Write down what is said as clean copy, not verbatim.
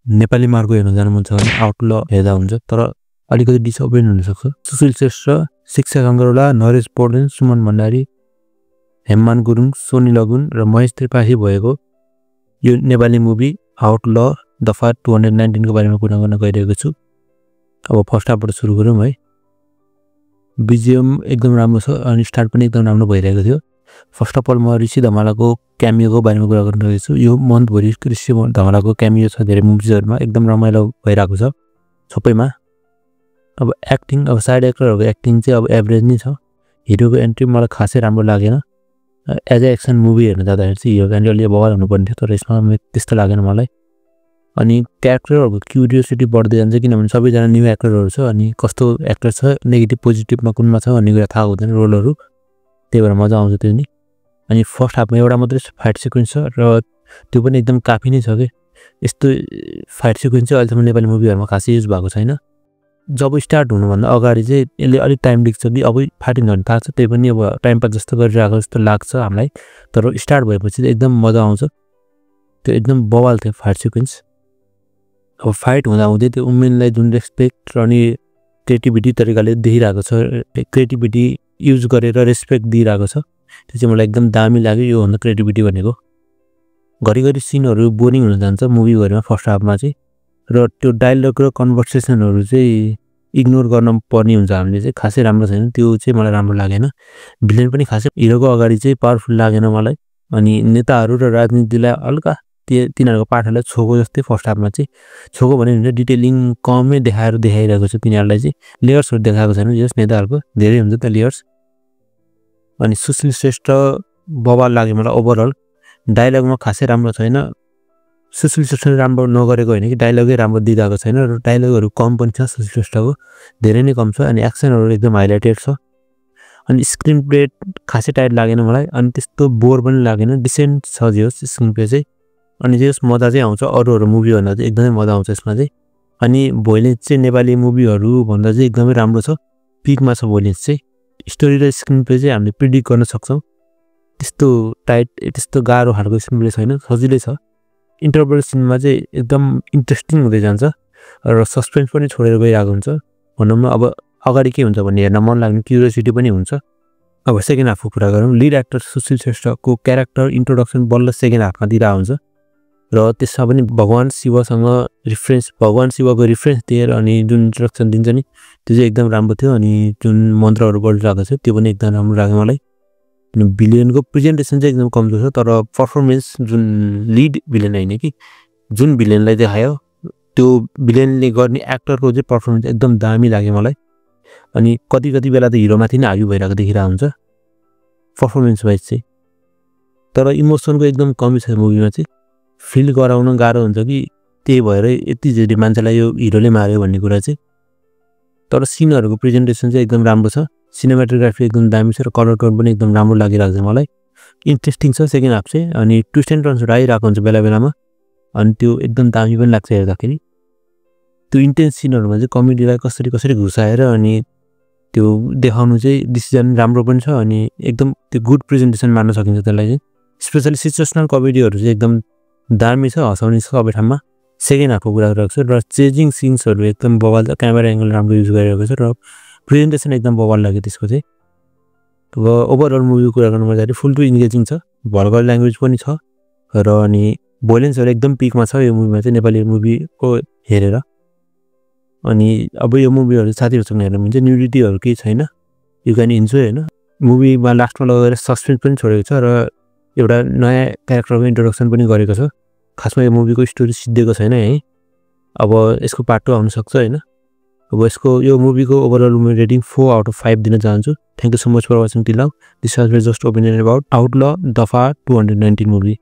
Nepali Marco हेर्न जानु मन छ भने आउटल हेर्दा हुन्छ तर अलिकति डिसअपोइन्ट हुन सक्छ सुशील श्रेष्ठ शिक्षा गंगरौला नरेश पौडेल सुमन भण्डारी हेममान गुरुङ सोनी लगुन र महेश त्रिपाठी भएको यो नेपाली मुभी आउटल दफा 219 को बारेमा कुरा गर्न गइरहेको छु अब फर्स्ट हाफबाट सुरु गरौँ है बीजीएम एकदम राम्रो छ अनि स्टार्ट पनि एकदम राम्रो भइरहेको थियो फर्स्ट अफ अल म ऋषि धमालाको क्यामियोको बारेमा कुरा गरिरहेको छु यो मन्थभरि ऋषि धमालाको क्यामियो छ धेरै मुभिजहरुमा एकदम रमाइलो भइरहेको छ सबैमा अब एक्टिङ अब साइड एक्टरहरुको एक्टिङ चाहिँ अब एभरेज नै छ हिरोको एन्ट्री मलाई खासै राम्रो लागेन एज अ एक्सन मुभी हेर्न जाँदाखेरि चाहिँ हिरो क्यान्डी अलि बवाल हुनुपर्ने थियो तर यसमा त्यस्तो लागेन मलाई अनि क्यारेक्टरहरुको क्युरियोसिटी बढ्दै जान्छ किनभने सबैजना न्यू एक्टरहरु छ अनि कस्तो एक्टर छ नेगेटिभ पोजिटिभमा कुनमा छ भन्ने कुरा थाहा हुँदैन रोलहरु त्यही भएर मजा आउँछ त्यो नि अनि फर्स्ट हाफमा एउटा मात्रै फाइट सिक्वेन्स छ र त्यो पनि एकदम काफी नै छ के यस्तो फाइट सिक्वेन्स चाहिँ अहिलेसम्म नेपाली मुभीहरुमा खासै युज भएको छैन जब स्टार्ट हुनुभन्दा अगाडि चाहिँ यसले अलि टाइम लिन्छ कि अब फाइटिङ गर्न थाल्छ त्यही पनि अब टाइम पास जस्तो गरिरहेको जस्तो लाग्छ हामीलाई तर स्टार्ट भएपछि चाहिँ एकदम मजा आउँछ त्यो एकदम बवाल थियो फाइट सिक्वेन्स अब फाइट हुँदा हुँदै त्यो वुमेनलाई जुन रेस्पेक्ट र अनि क्रिएटिभिटी तरिकाले देखिरहेको छ क्रिएटिभिटी युज गरेर रेस्पेक्ट दिइरहेको छ त्यो चाहिँ मलाई एकदम दामी लाग्यो यो भन्दा क्रिएटिभिटी भनेको घरिघरि सिनहरु बोरिङ हुन जान्छ मुभीहरुमा फर्स्ट हाफमा चाहिँ र त्यो डायलग र कन्भर्सेसनहरु चाहिँ इग्नोर गर्न पर्ने हुन्छ हामीले चाहिँ खासै राम्रो छैन त्यो चाहिँ मलाई राम्रो लागेन भिलेन पनि खासै हिरोको अगाडि चाहिँ पावरफुल लागेन मलाई अनि नेताहरु र राजनीतिलाई हल्का तिनीहरुको पाठालाई छोको जस्तै फर्स्ट हाफमा चाहिँ छोको भने हुन्छ डिटेलिङ कमै देखाइरहेको छ तिनीहरुलाई चाहिँ लेयर्सहरु देखाएको छैन जस नेताहरुको धेरै हुन्छ त लेयर्स अनि सुशील श्रेष्ठ बवाल लाग्यो मलाई ओभरअल डायलगमा खासै राम्रो छैन सुशील श्रेष्ठले राम्रो नगरेको हैन कि डायलगै राम्रो दिइरहेको छैन र डायलगहरु कम पनि छ सुशील श्रेष्ठको धेरै नै कम छ अनि एक्सनहरु एकदम हाइलाइटेड छ अनि स्क्रिन प्ले खासै टाइट लागेन मलाई अनि त्यस्तो बोर पनि लागेन डिसेन्ट छ जस स्क्रिन प्ले चाहिँ अनि जस मजा चाहिँ आउँछ अरूहरु मुभी भन्दा चाहिँ एकदमै मजा आउँछ यसमा चाहिँ अनि भोइलेन्स चाहिँ नेपाली मुभीहरु भन्दा चाहिँ एकदमै राम्रो छ पिकमा छ भोइलेन्स चाहिँ स्टोरी र स्क्रिन प्ले चाहिँ हामीले प्रिडिक्ट गर्न सक्छौं त्यस्तो टाइट त्यस्तो गाह्रो खालको स्क्रिन प्ले छैन सजिलै छ इन्टरभल सिनमा चाहिँ एकदम इन्ट्रेस्टिङ हुँदै जान्छ र सस्पेन्स पनि छोडेर गइरहेको हुन्छ भनौं न अब अगाडि के हुन्छ भन्ने हेर्न मन लाग्ने क्युरियोसिटी पनि हुन्छ अब सेकेन्ड हाफको कुरा गरौँ लिड एक्टर सुशील श्रेष्ठको क्यारेक्टर इन्ट्रोडक्सन बल्ल सेकेन्ड हाफमा दिइरा हुन्छ र त्यसमा पनि भगवान शिवसँग रिफरेन्स भगवान शिवको रिफरेन्स दिएर अनि जुन इन्ट्रोडक्सन दिन्छ नि त्यो चाहिँ एकदम राम्रो थियो अनि जुन मन्त्रहरु बोलिरहेको छ त्यो पनि एकदम राम्रो लाग्यो मलाई अनि भिलेनको प्रेजेन्टेसन चाहिँ एकदम कमजोर छ तर पर्फर्मेन्स जुन लिड भिलेन हैन कि जुन भिलेनलाई देखायो त्यो भिलेनले गर्ने एक्टरको चाहिँ पर्फर्मेन्स एकदम दामी लाग्यो मलाई अनि कति बेला त हिरोमाथि नै हाबी भइरहेको देखिरहेको हुन्छ पर्फर्मेन्स वाइज चाहिँ तर इमोसनको एकदम कमी छ मुभीमा चाहिँ फिल गराउन गाह्रो हुन्छ कि त्यही भएर यति धेरै मान्छेलाई यो हिरोले मार्यो भन्ने कुरा चाहिँ तर सिनहरुको प्रेजेन्टेसन चाहिँ एकदम राम्रो छ सिनेमाटोग्राफी एकदम दामी छ र कलर टोन पनि एकदम राम्रो लागिरहेको छ मलाई इन्ट्रेस्टिङ छ सेकेन्ड हाफ चाहिँ अनि ट्विस्ट एन्ड टर्न्सहरु आइरहेको हुन्छ बेला-बेलामा अनि त्यो एकदम दामी पनि लाग्छ हेर्दाखेरि त्यो इन्टेन्स सिनहरुमा चाहिँ कमेडीलाई कसरी घुसाएर अनि त्यो देखाउनु चाहिँ डिसिजन राम्रो पनि छ अनि एकदम त्यो गुड प्रेजेन्टेसन मान्न सकिन्छ त्यसलाई चाहिँ स्पेशली सिचुएसनल कमेडीहरु चाहिँ एकदम दामी छ हसाउने छ सबै ठाउँमा सेकेन्ड हाफको कुरा गरिरहेको छु र चेजिङ सिन्सहरु एकदम बवाल छ क्यामेरा एंगल राम्रो युज गरिरहेको छ र प्रेजेन्टेसन एकदम बवाल लाग्यो त्यसको चाहिँ अब ओभरअल मुभीको कुरा गर्नु पर्दाखेरि फुल टु इन्गेजिङ छ भल्गर ल्याङ्ग्वेज पनि छ र अनि भोइलेन्सहरु एकदम पिकमा छ यो मुभीमा चाहिँ नेपाली मुभीको हेरेर अनि अब यो मुभीहरु साथीहरुसँग हेर्नु हुन्छ न्युडिटीहरु केही छैन यु क्यान इन्जोय हैन मुभीमा लास्टमा लगेर सस्पेन्स पनि छोडेको छ र एउटा नयाँ क्यारेक्टरको इन्ट्रोडक्सन पनि गरेको छ खासमा यो मुभीको स्टोरी सिद्धिएको छैन है अब यसको पार्ट 2 आउन सक्छ हैन अब यसको यो मुभीको ओभरअल रेटिङ 4 आउट अफ 5 दिन चाहन्छु thank you so much for watching till now this was just opinion about आउटल दफा 219 मुभी